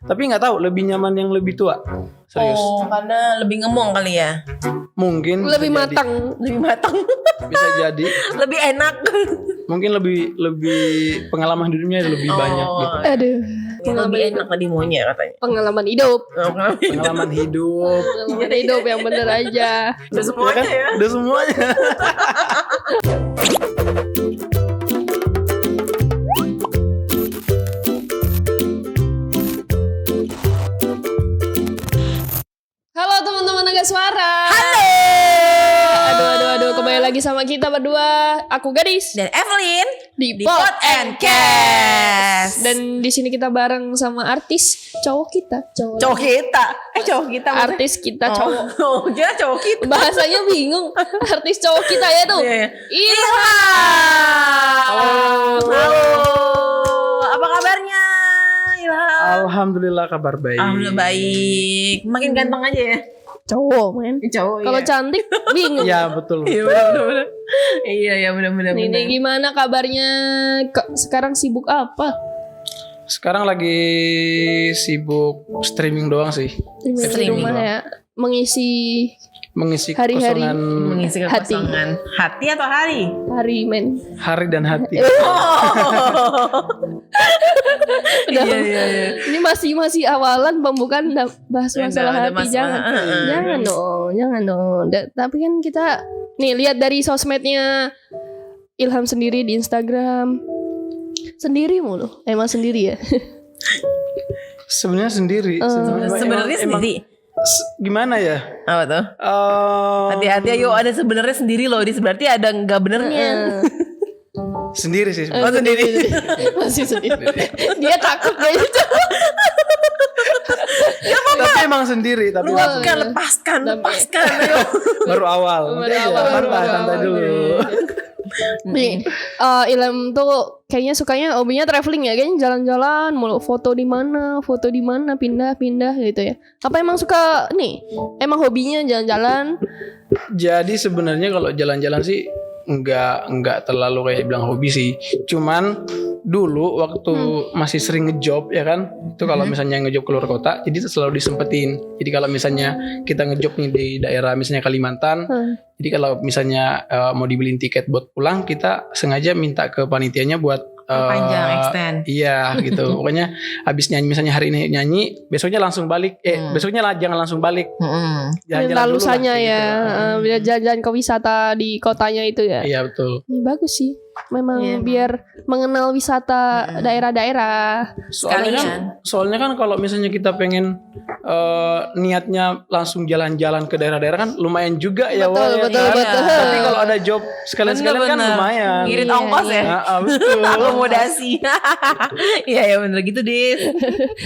Tapi nggak tahu lebih nyaman yang lebih tua. Serius. Oh, karena lebih ngemong kali ya. Mungkin Lebih bisa matang. Lebih matang. jadi. Bisa jadi. Lebih enak. Mungkin lebih pengalaman hidupnya lebih banyak gitu. Aduh. Lebih enak tadi maunya katanya. Pengalaman hidup. Pengalaman hidup. Pengalaman hidup yang bener aja. Udah semuanya ya. Udah semuanya. Halo teman-teman Naga Suara. Halo. Aduh, kembali lagi sama kita berdua. Aku Gadis Dan Evelyn di di Pod and Cast. Dan di sini kita bareng sama artis cowok kita. Cowok kita. Cowok kita maksudnya? Artis kita cowok. Oh, kira cowok kita. Bahasanya bingung. Artis cowok kita ya tuh. Iya, iya. Ilham. Halo. Apa kabarnya? Ilham. Alhamdulillah kabar baik. Alhamdulillah baik. Makin ganteng aja ya. Cowok men. Cowok. Kalau iya. cantik bingung. Ya betul. Iya benar. Iya benar. Ini gimana kabarnya? Sekarang sibuk apa? Sekarang lagi sibuk streaming doang sih. Di Streaming rumah ya. Mengisi Hari-hari. kekosongan Mengisi kekosongan. Hati atau hari? hari men. hari dan hati. Iya. Ini masih awalan pembukaan bahas Ya, masalah udah hati. masalah. Jangan dong. Tapi kan kita nih lihat dari sosmednya Ilham sendiri di Instagram. Sendiri mulu. Emang sendiri ya? Sebenarnya sendiri. Sebenarnya Emang- sendiri. Gimana ya? Apa tuh? Hati-hati ayo, ada sebenarnya sendiri loh. Berarti ada nggak benernya. Sendiri sih. Oh sendiri. Masih sendiri. Dia takut gitu. Tapi emang sendiri. Tapi emang Luapkan, lepaskan. Ayo. baru awal. Baru awal. Santai dulu. Nih, Ilham tuh kayaknya sukanya hobinya traveling ya, kayaknya jalan-jalan, mulu foto di mana, pindah-pindah gitu ya. Apa emang suka nih? Emang hobinya jalan-jalan? Jadi sebenarnya kalau jalan-jalan sih nggak terlalu kayak bilang hobi sih. Cuman dulu waktu masih sering ngejob ya kan, itu kalau misalnya ngejob keluar kota, jadi selalu disempetin. Jadi kalau misalnya kita ngejob nih di daerah misalnya Kalimantan, jadi kalau misalnya mau dibeliin tiket buat pulang, kita sengaja minta ke panitianya buat Panjang, extend. Iya gitu. Pokoknya habis nyanyi misalnya hari ini nyanyi, besoknya langsung balik. Besoknya lah jangan langsung balik. Jalan-jalan dulu lah, Lalusanya kayak ya, gitu. biar jalan-jalan ke wisata di kotanya itu ya. Iya betul. Ya, bagus sih. Memang Iya, biar mengenal wisata daerah-daerah. Soalnya kan kalau misalnya kita pengen niatnya langsung jalan-jalan ke daerah-daerah kan lumayan juga ya. Betul, Wak, betul, kan? betul. Tapi kalau ada job sekalian-sekalian kan Bener-bener. lumayan. Ngirit Iya, ongkos ya. Betul. Akomodasi. Iya bener gitu Dis.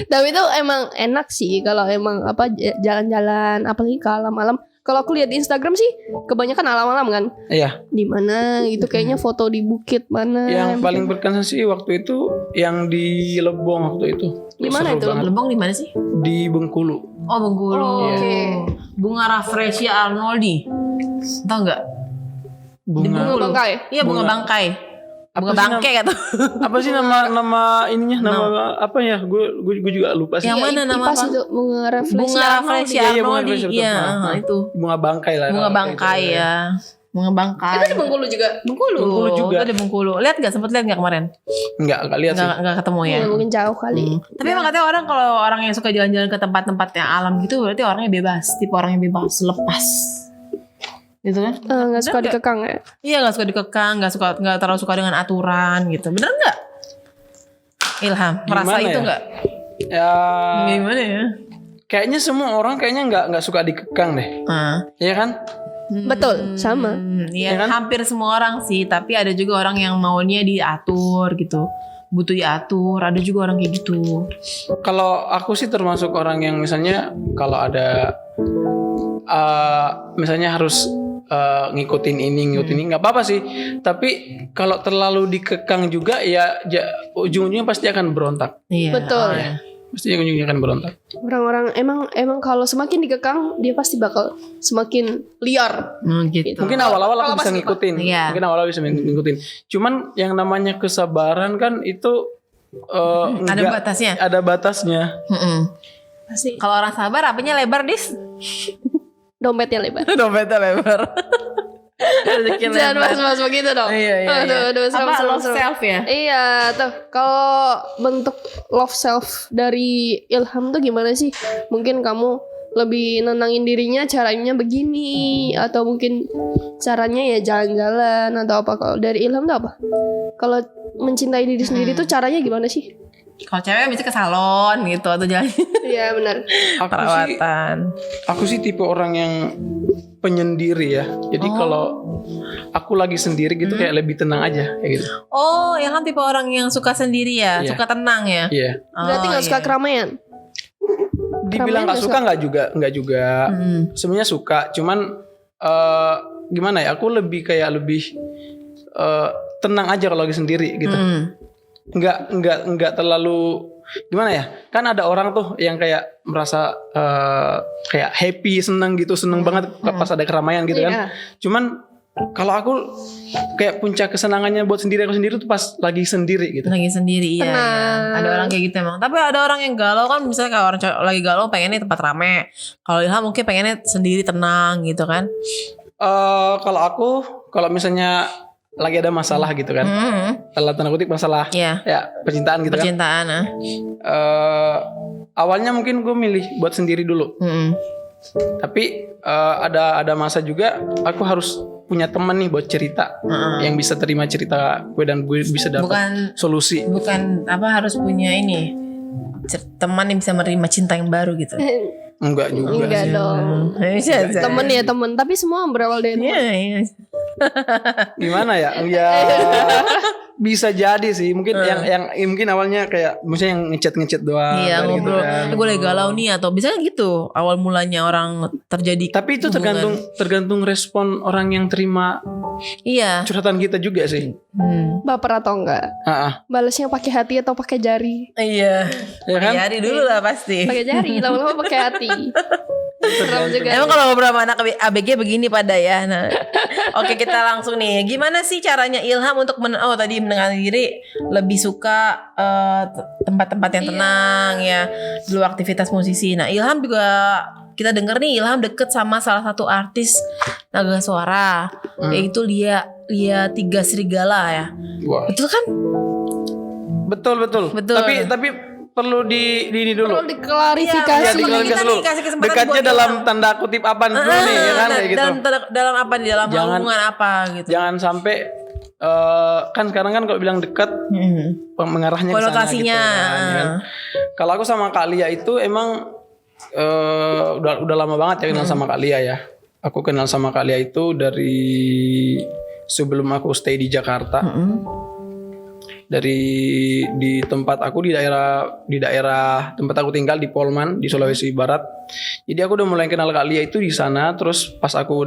Tapi itu emang enak sih kalau emang apa jalan-jalan, apalagi kalau malam. Kalau aku lihat di Instagram sih kebanyakan alam-alam kan. Iya. Di mana gitu kayaknya foto di bukit mana. Yang paling berkesan sih waktu itu yang di Lebong waktu itu. Di mana Seru itu? banget. Lebong di mana sih? Di Bengkulu. Oh Bengkulu. Oh, oke. Bunga Rafflesia Arnoldi. Tahu nggak? Bunga bangkai. Iya bunga bangkai. Bunga Apa sih bangkai kata. Apa sih nama ininya? Nama apa ya? Gue juga lupa sih. Yang mana nama Pas apa? itu bunga refleksi. Bunga Rafflesia Iya, bunga Arnoldi. Rafflesia, Iya, betul. itu. Bunga bangkai lah. Bunga kalau kayak bangkai gitu ya. Bunga bangkai. Itu di Bengkulu juga. Bengkulu. Bengkulu juga. Itu ada Bengkulu. Lihat nggak? Sempet lihat nggak kemarin? Enggak lihat sih. Nggak ketemu ya. Ya, mungkin jauh kali. Tapi emang katanya orang kalau orang yang suka jalan-jalan ke tempat-tempat yang alam gitu berarti orangnya bebas, tipe orang yang bebas, lepas. Gitu kan? Nggak suka dikekang ya. Iya nggak suka dikekang, nggak terlalu suka dengan aturan gitu. Bener nggak? Ilham, merasa Gimana itu ya? nggak? Ya Gimana ya? kayaknya semua orang kayaknya nggak suka dikekang deh. Iya kan? Betul, sama. Iya Ya kan? hampir semua orang sih, tapi ada juga orang yang maunya diatur gitu. Butuh diatur, ada juga orang kayak gitu. Kalau aku sih termasuk orang yang misalnya kalau ada misalnya harus ngikutin ini nggak apa-apa sih. Tapi kalau terlalu dikekang juga ya ujung-ujungnya pasti akan berontak. Iya. Betul. Iya. Pasti ujung-ujungnya akan berontak. Orang-orang emang kalau semakin dikekang dia pasti bakal semakin liar. Gitu. Mungkin awal-awal Kalau aku bisa pas ngikutin. Iya. Mungkin awal-awal bisa ngikutin. Cuman yang namanya kesabaran kan itu Ada enggak, batasnya. ada batasnya. Pasti Kalau orang sabar apanya lebar, Dis? dompetnya lebar. Dompetnya lebar. Rezeki Jangan lebar. mas begitu dong. Iya. Aduh, serem, Apa serem, love serem. self ya? Iya tuh, kalau bentuk love self dari Ilham tuh gimana sih? Mungkin kamu lebih nenangin dirinya caranya begini, atau mungkin caranya ya jalan-jalan atau apa? Kalau dari Ilham tuh apa? Kalau mencintai diri sendiri tuh caranya gimana sih? Kalau cewek bisa ke salon gitu atau jalan Iya benar. perawatan. Aku sih tipe orang yang penyendiri ya. Jadi kalau aku lagi sendiri gitu kayak lebih tenang aja kayak gitu. Oh, Ilham tipe orang yang suka sendiri ya, Iya. suka tenang ya. Iya. Berarti nggak suka keramaian? Dibilang nggak suka nggak juga. Sebenarnya suka, cuman gimana ya? Aku lebih tenang aja kalau lagi sendiri gitu. Nggak terlalu gimana ya? Kan ada orang tuh yang kayak merasa kayak happy, seneng banget pas ada keramaian gitu kan. Cuman kalau aku kayak puncak kesenangannya buat aku sendiri tuh pas lagi sendiri gitu. Lagi sendiri iya. Ada orang kayak gitu emang. Tapi ada orang yang galau kan, misalnya kalau orang lagi galau pengennya tempat rame. Kalau Ilham mungkin pengennya sendiri tenang gitu kan. Kalau misalnya lagi ada masalah gitu kan, dalam tanda kutip masalah, Iya. ya percintaan gitu Percintaan kan. Awalnya mungkin gue milih buat sendiri dulu, tapi ada masa juga aku harus punya teman nih buat cerita, yang bisa terima cerita gue dan gue bisa dapat solusi. Bukan apa harus punya ini teman yang bisa menerima cinta yang baru gitu. Enggak juga Enggak sih. dong. Temen ya temen, tapi semua berawal dari temen. Iya. Gimana ya? Ya bisa jadi sih. Mungkin yang mungkin awalnya kayak misalnya yang ngechat doang. Iya, kayak ngobrol. kan. Gue lagi galau nih atau bisa gitu. Awal mulanya orang terjadi. Tapi itu hubungan. tergantung respon orang yang terima Iya. curhatan kita juga sih. Baper atau enggak? Balasnya pakai hati atau pakai jari? Iya. Ya kan? Jadi dulu lah pasti. Pakai jari, lama-lama pakai hati. Serem juga. Emang kalau beberapa anak ABG begini pada ya. Nah, oke kita langsung nih. Gimana sih caranya Ilham untuk tadi menenangkan diri, lebih suka tempat-tempat yang tenang ya, dulu aktivitas musisi. Nah Ilham juga kita denger nih Ilham deket sama salah satu artis Naga Suara, yaitu Lia Tiga Serigala ya. Wah. Betul kan? Betul. Tapi perlu di ini dulu. Perlu diklarifikasi. Ya, Iya, diklarifikasi kita dulu. nih kasih kesempatan Dekatnya buat dalam Ilham. tanda kutip apa dulu nih ya kan kayak gitu. Dalam apa di dalam hubungan apa gitu. Jangan sampai kan sekarang kan kalau bilang dekat mengarahnya ke sana Konotasinya. gitu kan. Kalau aku sama Kak Lia itu emang udah lama banget ya kenal sama Kak Lia ya. Aku kenal sama Kak Lia itu dari sebelum aku stay di Jakarta. Di tempat aku di daerah tempat aku tinggal di Polman di Sulawesi Barat. Jadi aku udah mulai kenal Kak Lia itu di sana. Terus pas aku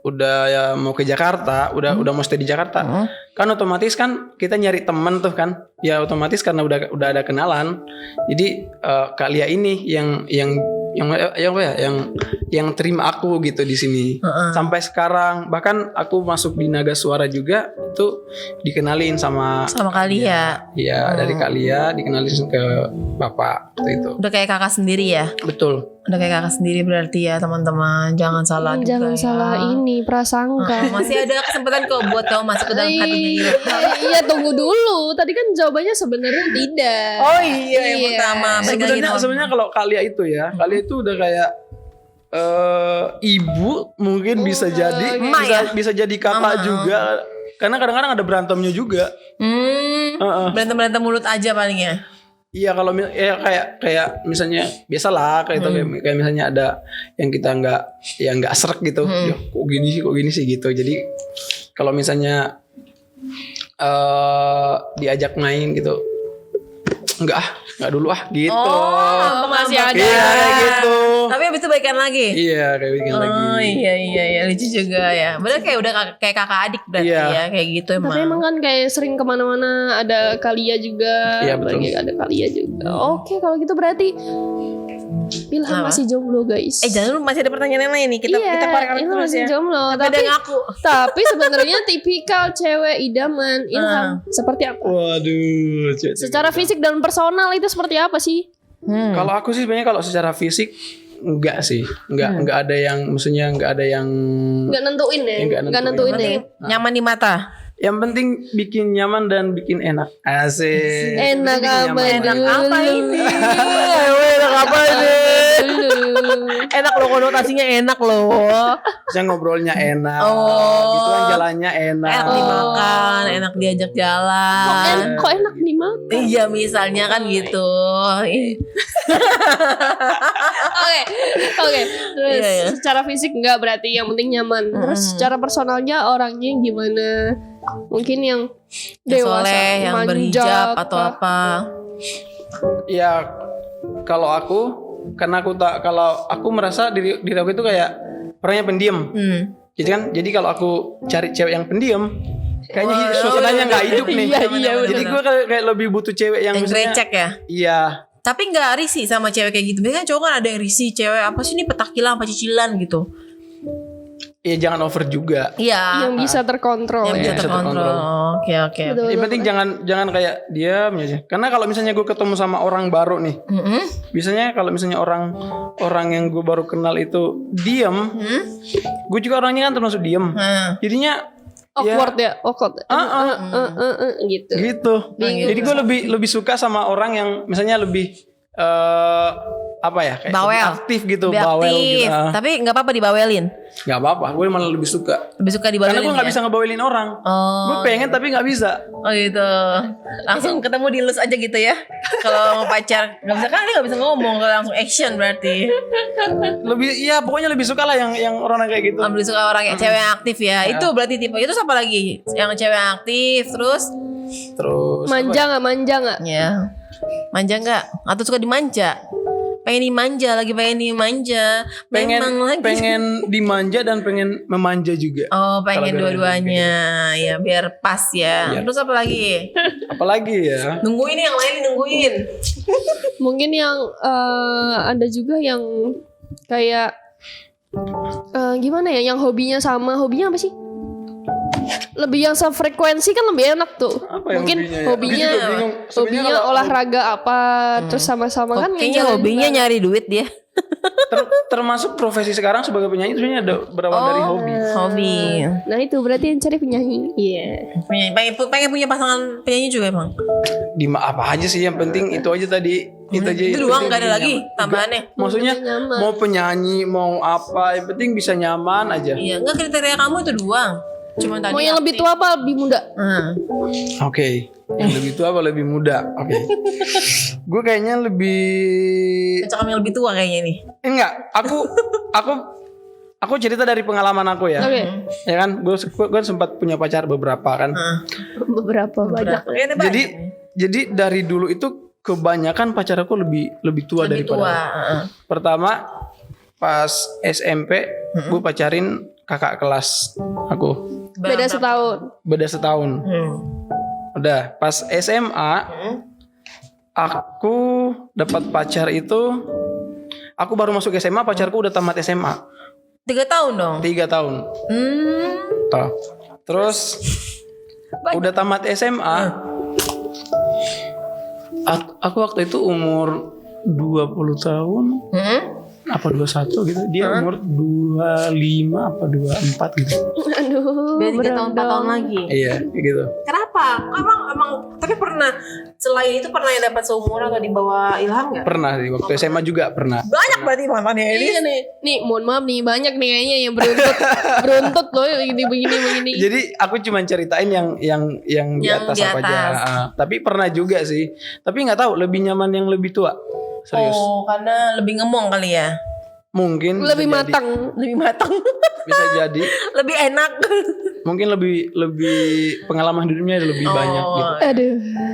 udah ya mau ke Jakarta, udah mau stay di Jakarta, kan otomatis kan kita nyari temen tuh kan, ya otomatis karena udah ada kenalan. Jadi Kak Lia ini yang terima aku gitu di sini sampai sekarang. Bahkan aku masuk di Naga Suara juga itu dikenalin sama Kak Lia. Iya dari Kak Lia dikenalin ke bapak waktu itu. Udah kayak kakak sendiri ya. Betul. Udah kayak kakak sendiri berarti ya teman-teman. Jangan salah juga Jangan ya. salah ini prasangka. Masih ada kesempatan kok buat kamu masuk ke dalam hatinya Ilham. Iya tunggu dulu. Tadi kan jawabannya sebenarnya tidak. Oh iya yang pertama. Balik lagi dong. Sebenarnya kalau Kak Lia itu ya, Kak Lia itu udah kayak ibu mungkin bisa jadi Emak ya? bisa jadi kakak juga. Karena kadang-kadang ada berantemnya juga. Berantem mulut aja palingnya. Iya kalau ya kayak misalnya biasalah kayak itu kayak misalnya ada yang kita nggak srek gitu. Ya, kok gini sih gitu. Jadi kalau misalnya diajak main gitu, nggak dulu gitu. Oh, masih ada. Iya kayak gitu. Tapi abis itu baikan lagi. Iya kayak bikin lagi. Oh iya lucu juga ya. Berarti kayak udah kayak kakak adik berarti ya kayak gitu emang. Tapi emang kan kayak sering kemana-mana ada Kak Lia juga. Iya, betul. Lagi ada Kak Lia juga. Oke kalau gitu berarti Ilham Kenapa? masih jomblo guys. Jangan lupa masih ada pertanyaan lain nih. Kita korek Ilham terus masih ya. jomblo. Tapi ada ngaku. Tapi sebenarnya tipikal cewek idaman Ilham seperti apa? Waduh. Secara fisik dan personal itu seperti apa sih? Kalau aku sih sebenarnya kalau secara fisik enggak sih. Enggak ada yang maksudnya enggak ada yang Nggak nentuin ya? Nggak Nggak nentuin. nentuin ya? Nyaman di mata. yang penting bikin nyaman dan bikin enak. Asik. Enak Yang penting bikin apa nyaman. Enak apa ini? Enak apa ini? Enak loh, konotasinya enak loh. Saya ngobrolnya enak. Oh. Gitu kan jalannya enak. Enak dimakan, enak diajak jalan. Kok enak dimakan? Iya misalnya kan gitu. Oke. Terus Iya, iya. secara fisik enggak berarti yang penting nyaman. Terus secara personalnya orangnya gimana? Mungkin yang Yang dewasa, soleh, yang manja, berhijab atau apa? Ya kalau aku karena kalau aku merasa diri aku itu kayak orangnya pendiam. Jadi kalau aku cari cewek yang pendiam, kayaknya suasananya nggak hidup nih. Iya, iya, Jadi gue kayak lebih butuh cewek yang Yang misalnya, grecek ya. iya. Tapi nggak risih sama cewek kayak gitu. Biasanya cowok kan ada yang risih, cewek apa sih ini petakilan apa cicilan gitu. Ya jangan over juga. Iya. yang bisa terkontrol. Yang ya. bisa bisa terkontrol. terkontrol. Oke. Betul. Yang penting jangan kayak diam aja. Karena kalau misalnya gue ketemu sama orang baru nih, biasanya kalau misalnya orang yang gue baru kenal itu diam, gue juga orangnya kan termasuk diam. Jadinya Awkward ya, awkward. Gitu. gitu. Jadi gue lebih suka sama orang yang misalnya lebih apa ya kayak Bawel. lebih aktif gitu, Lebih bawel aktif. gitu. Tapi nggak apa-apa dibawelin. Nggak apa-apa, gue malah lebih suka. Lebih suka Karena dibawelin. gue nggak ya? bisa ngebawelin orang. Oh. Gue pengen tapi nggak bisa. Oh gitu. Langsung ketemu di lus aja gitu ya. Kalau mau pacar nggak bisa kan dia nggak bisa ngomong, kalau langsung action berarti. Pokoknya lebih suka lah yang orang kayak gitu. Lebih suka orang yang cewek yang aktif ya. Itu berarti tipe itu apa lagi? Yang cewek yang aktif terus Terus Manja nggak? ya. Manja nggak? Atau suka dimanja? Pengen dimanja, lagi pengen dimanja. pengen dimanja dan pengen memanja juga. Oh, pengen Kalau dua-duanya. Ya, biar pas ya. Biar- Terus apa lagi? Apalagi ya. Nungguin yang lain nungguin. Mungkin yang ada juga yang kayak gimana ya, yang hobinya sama. Hobinya apa sih? Lebih yang sefrekuensi kan lebih enak tuh. Apa ya Mungkin hobinya ya? hobinya, Aku juga bingung. Sebenarnya hobinya kalau- olahraga apa, terus sama-sama kan Kayaknya ngejalanin hobinya bareng. nyari duit dia. Termasuk profesi sekarang sebagai penyanyi itu sebenarnya ada berawal dari hobi. Hobi. Nah itu berarti yang cari penyanyi. Iya. Pengen punya pasangan penyanyi juga emang. Apa aja sih yang penting itu aja tadi. Itu aja. Itu doang nggak ada bikin lagi nyaman. tambahannya. Maksudnya Nyaman. mau penyanyi mau apa yang penting bisa nyaman aja. Iya, enggak kriteria kamu itu doang. Cuma tadi. Mau yang lebih tua apa lebih muda? Oke. Yang lebih tua apa lebih muda? Oke. Gue kayaknya lebih Cocok sama yang lebih tua kayaknya nih. enggak. Aku cerita dari pengalaman aku ya. Oke. Ya kan, gue sempat punya pacar beberapa kan. Beberapa banyak. Kayaknya banyak. Jadi dari dulu itu kebanyakan pacar aku lebih tua lebih daripada tua. aku. Pertama pas SMP gue pacarin kakak kelas aku. Beda setahun. Beda setahun. Udah pas SMA aku dapat pacar itu aku baru masuk SMA, pacarku udah tamat SMA 3 tahun dong. 3 tahun. Tuh. Terus udah tamat SMA aku waktu itu umur 20 tahun apa 21 gitu, dia umur 25 apa 24 gitu. Aduh. Beda 3 tahun 4 tahun berondong. lagi. Iya gitu. Kenapa? Emang tapi pernah selain itu pernah yang dapat seumuran atau di bawah Ilham nggak? Pernah sih waktu SMA juga pernah. Banyak berarti mantannya ini. Iya nih, mohon maaf nih, banyak nih kayaknya yang beruntut loh begini. Jadi aku cuma ceritain yang di Yang atas di apa aja. atas. Tapi pernah juga sih. Tapi nggak tahu lebih nyaman yang lebih tua. Serius. Oh, karena lebih ngemong kali ya. Mungkin Lebih bisa jadi. matang. Lebih matang. Bisa jadi. Lebih enak. Mungkin lebih pengalaman hidupnya lebih banyak gitu. Aduh,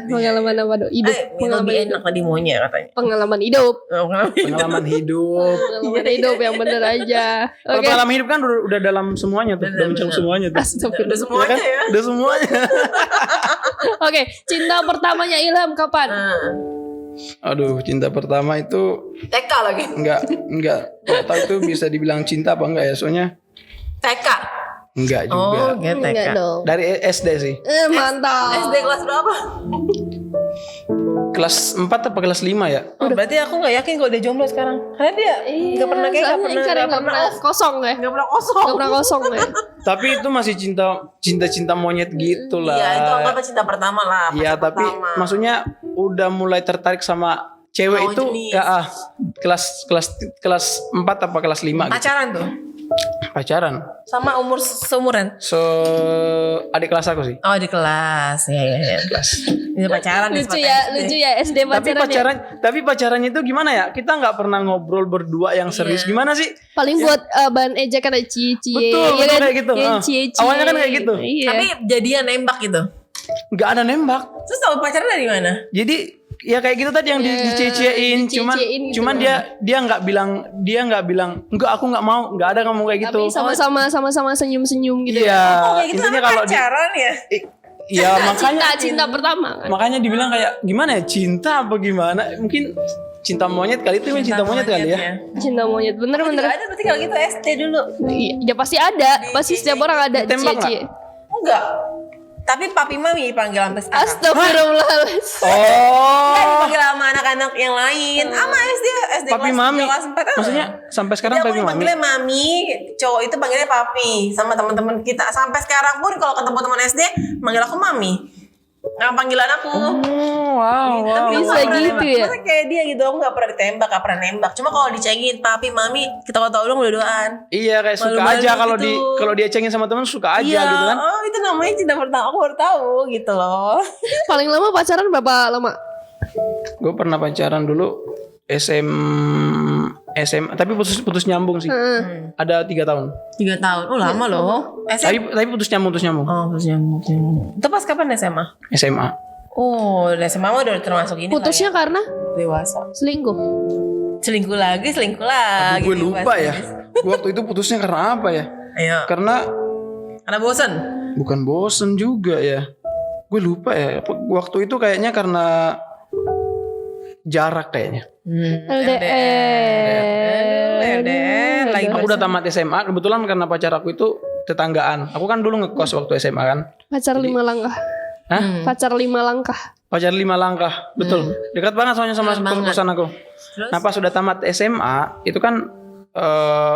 pengalaman apa dong? Hidup. Lebih enak tadi maunya katanya. Pengalaman hidup. Pengalaman hidup. Pengalaman hidup yang bener aja. Kalau Oke. pengalaman hidup kan udah dalam semuanya tuh, udah mencakup semuanya tuh. Astagfirullah. Udah semuanya ya. Udah semuanya. Oke, cinta pertamanya Ilham kapan? Aduh, cinta pertama itu TK lagi. enggak nggak tahu itu bisa dibilang cinta apa enggak ya, soalnya TK. enggak juga. Oh, gitu TK. Enggak dong. Dari SD sih. Mantap. SD kelas berapa? Kelas 4 apa kelas 5 ya? Oh, berarti aku nggak yakin kalau dia jomblo sekarang. Karena dia nggak pernah kayak nggak pernah kosong ya. nggak pernah kosong. Nggak pernah kosong ya. Tapi itu masih cinta monyet gitu lah. Iya, itu anggapnya cinta pertama lah. Iya, pacar tapi pertama. maksudnya udah mulai tertarik sama cewek Lawan itu jenis. ya kelas 4 apa kelas 5 gitu. Pacaran tuh Pacaran. sama seumuran. Adik kelas aku sih. Oh, di kelas. Ya. Kelas. Ini pacaran Lucu ya SD pacaran. Tapi pacarannya itu gimana ya? Kita nggak pernah ngobrol berdua yang serius. Gimana sih? Paling buat bahan ejekan ada cie-cie. Betul, ya kan? kayak gitu. Yang cie-cie. Awalnya kan kayak gitu. Iya. Tapi jadian nembak gitu. Nggak ada nembak. Terus tahu pacaran dari mana? Jadi ya kayak gitu tadi yang dicie-ciein, dicie-ciein gitu. cuman dia nggak bilang enggak, aku nggak mau, nggak ada ngomong kayak gitu. Tapi sama-sama senyum-senyum gitu. Iya, Kayak gitu intinya namanya kalau pacaran ya. ya makanya Cinta pertama kan. makanya dibilang kayak gimana ya, cinta apa gimana? Mungkin cinta monyet kali itu, cinta monyet kali ya. Cinta monyet Juga bener-bener. ada berarti kalau gitu SD dulu. Iya, ya pasti ada. Pasti setiap orang ada Ditembak cie-cie. Enggak. Tapi papi mami panggil sampai sekarang. Astagfirullahaladzim. Oh, Dipanggil sama anak-anak yang lain. Sama SD papi kelas mami. 3, kelas 4. Maksudnya sampai sekarang Dia papi mami. panggilnya mami, cowok itu panggilnya papi sama teman-teman kita. Sampai sekarang pun kalau ketemu teman SD, manggil aku mami. Nggak panggilan aku. Oh, wow. Tapi aku Bisa nggak pernah gitu nembak. ya? Masa kayak dia gitu, aku gak pernah ditembak, gak pernah nembak. Cuma kalau dicengin papi, mami, kita tahu dong dua-duaan. Iya, kayak suka Malu-malu aja kalau gitu. kalau dia cengin sama teman suka aja Iya, gitu kan. oh itu namanya cinta pertama. Aku baru tahu gitu loh. Paling lama pacaran berapa lama? Gue pernah pacaran dulu SMA, tapi putus nyambung sih. Ada 3 tahun. 3 tahun. Oh lama loh. Tapi putus nyambung. Oh terus yang itu pas kapan SMA? SMA. Oh SMA mah udah termasuk ini Putusnya lah karena ya. Dewasa. selingkuh. Selingkuh lagi. Gue lupa ya. Gua waktu itu putusnya karena apa ya? Ayo. Karena bosan. bukan bosen juga ya. Gue lupa ya. Waktu itu kayaknya karena jarak kayaknya. LDR. Lagi Aku udah tamat SMA, kebetulan karena pacar aku itu tetanggaan. Aku kan dulu ngekos waktu SMA kan. Pacar 5 langkah. Hah? Pacar 5 langkah. Pacar 5 langkah, betul. Dekat banget soalnya sama kosan aku. Terus? Nah pas sudah tamat SMA, itu kan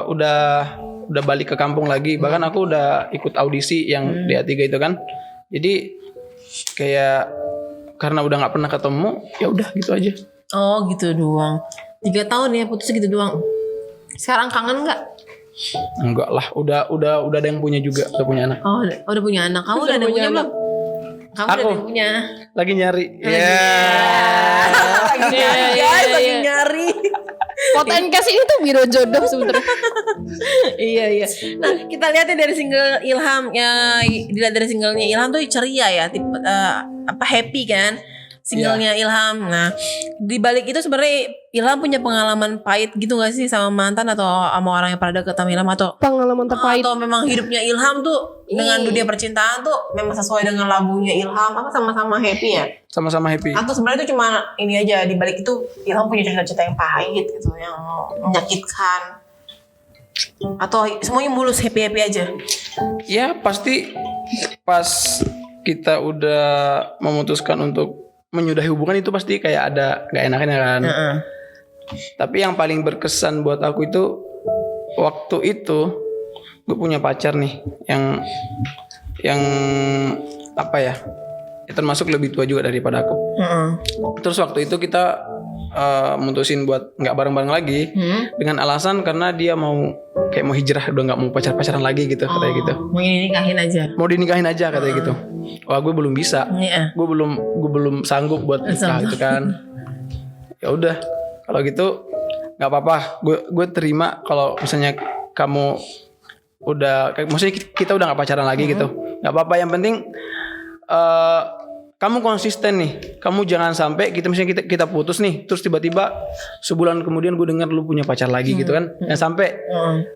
udah balik ke kampung lagi. Bahkan aku udah ikut audisi yang D3 itu kan. Jadi kayak karena udah nggak pernah ketemu, ya udah gitu aja. Oh gitu doang. 3 tahun ya putusnya gitu doang. Sekarang kangen nggak? Enggak lah, udah ada yang punya juga, udah punya anak. Oh udah punya anak. Kamu udah ada yang punya belum? Kamu udah ada yang punya. Lagi nyari. Ya. Lagi nyari guys, lagi nyari. Podcast ini tuh biro jodoh sebenarnya. Iya. Nah kita lihatnya dari single Ilham ya, dilihat dari singlenya Ilham tuh ceria ya, tipe happy kan singlenya Ilham. Nah di balik itu sebenarnya Ilham punya pengalaman pahit gitu gak sih sama mantan atau sama orang yang pernah deket sama Ilham atau Pengalaman terpahit. atau memang hidupnya Ilham tuh dengan dunia percintaan tuh memang sesuai dengan lagunya Ilham apa sama-sama happy ya? Sama-sama happy. Atau sebenarnya itu cuma ini aja di balik itu Ilham punya cerita-cerita yang pahit gitu yang menyakitkan atau semuanya mulus happy aja. Ya pasti pas kita udah memutuskan untuk menyudahi hubungan itu pasti kayak ada gak enaknya kan. Tapi yang paling berkesan buat aku itu waktu itu gue punya pacar nih yang apa ya, termasuk lebih tua juga daripada aku. Terus waktu itu kita mutusin buat nggak bareng-bareng lagi dengan alasan karena dia mau hijrah, udah nggak mau pacaran lagi gitu katanya gitu. Mau dinikahin aja. Mau dinikahin aja katanya gitu. Wah gue belum bisa. Iya. Gue belum sanggup buat nikah gitu kan. Ya udah kalau gitu nggak apa-apa. Gue terima kalau misalnya kamu udah maksudnya kita udah nggak pacaran lagi gitu. Nggak apa-apa, yang penting kamu konsisten nih. Kamu jangan sampai misalnya kita putus nih, terus tiba-tiba sebulan kemudian gue dengar lu punya pacar lagi gitu kan. Yang sampai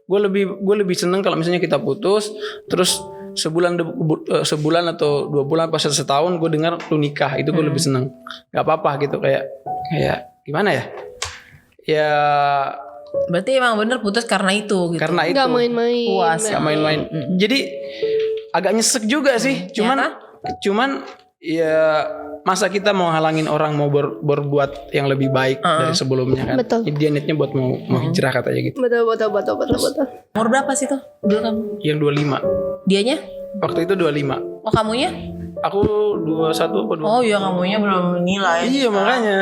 gue lebih seneng kalau misalnya kita putus, terus sebulan atau 2 bulan pas setahun gue dengar lu nikah, itu gue lebih seneng. Gak apa-apa gitu, kayak gimana ya? Ya Berarti emang bener putus karena itu gitu. karena itu Nggak main-main. Puas. nggak main-main. Jadi agak nyesek juga sih. Cuman ya masa kita mau halangin orang mau berbuat yang lebih baik dari sebelumnya kan? Betul. Dia niatnya buat mau hijrah katanya gitu. Betul. Umur berapa sih tuh dulu kamu? Yang 25. Dianya? Waktu itu 25. Oh kamunya? Aku 21 apa 22? Oh iya kamunya belum nilai. Iya makanya.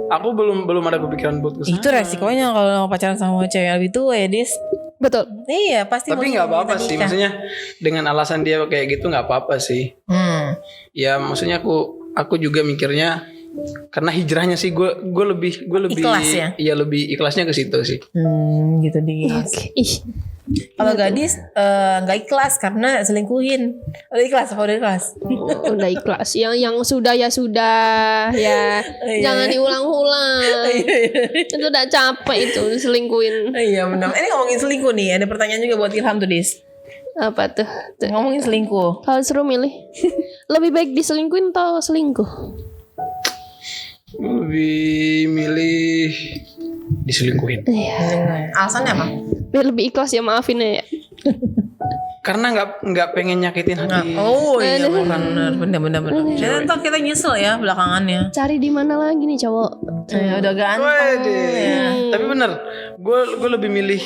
Aku belum ada kepikiran buat kesana. Itu resikonya kalau pacaran sama cewek yang lebih tua ya Dis. Betul. Iya pasti. Tapi nggak apa-apa sih. Maksudnya dengan alasan dia kayak gitu nggak apa-apa sih. Ya maksudnya aku juga mikirnya karena hijrahnya sih gue lebih Ikhlas ya? Iya lebih ikhlasnya ke situ sih. Gitu Dis. Oke. Ih. Kalau gadis nggak ikhlas karena selingkuhin. Udah ikhlas apa udah ikhlas? Udah ikhlas. Yang sudah ya sudah ya. Jangan diulang-ulang. Itu udah capek itu selingkuhin. Iya benar. Ini ngomongin selingkuh nih. Ada pertanyaan juga buat Ilham tuh Dis. Apa tuh? Ngomongin selingkuh. Kalau suruh milih, lebih baik diselingkuhin atau selingkuh? Lebih milih diselingkuhin. Iya. Alasannya apa? Biar lebih ikhlas ya, maafin ya. Karena nggak pengen nyakitin hati. Oh iya benar. Dan ntar kita nyesel ya belakangannya. Cari di mana lagi nih cowok? Udah ganteng. Wede. Tapi bener, gue lebih milih.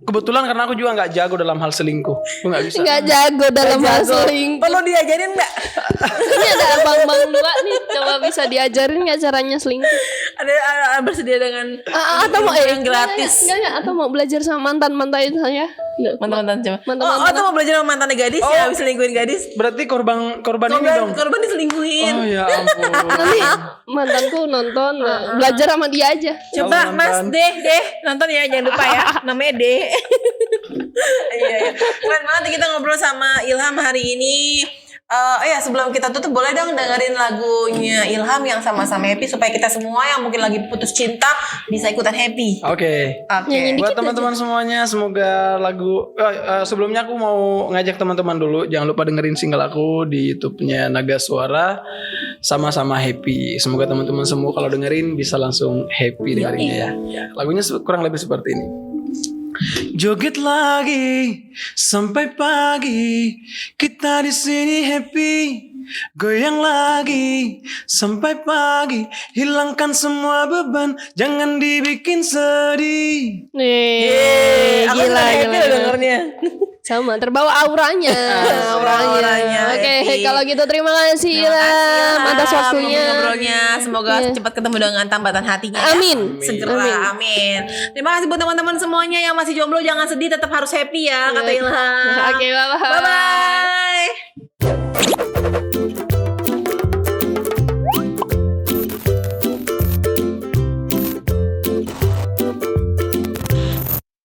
Kebetulan karena aku juga nggak jago dalam hal selingkuh, gue nggak bisa. Nggak jago dalam hal selingkuh. Perlu diajarin nggak? Ini ada abang-abang dua nih, coba bisa diajarin nggak caranya selingkuh? Ada bersedia dengan Atau mau yang gratis. Enggak, atau mau belajar sama mantan-mantan saya? Mantan-mantan coba. Mantan-mantan. Atau mau belajar sama mantannya gadis ya, habis selingkuhin gadis. Berarti korban ini dong. Korban diselingkuhin. Oh ya ampun. Nanti mantanku nonton, belajar sama dia aja. Coba Kalau Mas nonton. Deh nonton ya, jangan lupa ya. Namanya Deh. Iya. Keren banget kita ngobrol sama Ilham hari ini. Ya sebelum kita tutup boleh dong dengerin lagunya Ilham yang sama-sama happy supaya kita semua yang mungkin lagi putus cinta bisa ikutan happy. Oke. Oke. Buat teman-teman semuanya, semoga lagu sebelumnya aku mau ngajak teman-teman dulu, jangan lupa dengerin single aku di YouTube-nya Naga Suara, sama-sama happy. Semoga teman-teman semua kalau dengerin bisa langsung happy dengerinnya ya. Lagunya kurang lebih seperti ini. Joget lagi sampai pagi, kita di sini happy. Goyang lagi sampai pagi, hilangkan semua beban, jangan dibikin sedih. Nih, Aku gila, happy gila. loh dengernya. Sama, terbawa auranya. Auranya, Oke, happy. kalau gitu terima kasih Ilham atas waktunya. Ngobrolnya. Semoga cepat ketemu dengan tambatan hatinya. Amin. Segera, amin. Terima kasih buat teman-teman semuanya yang masih jomblo, jangan sedih, tetap harus happy ya, kata Ilham. Oke, bye-bye. Bye-bye.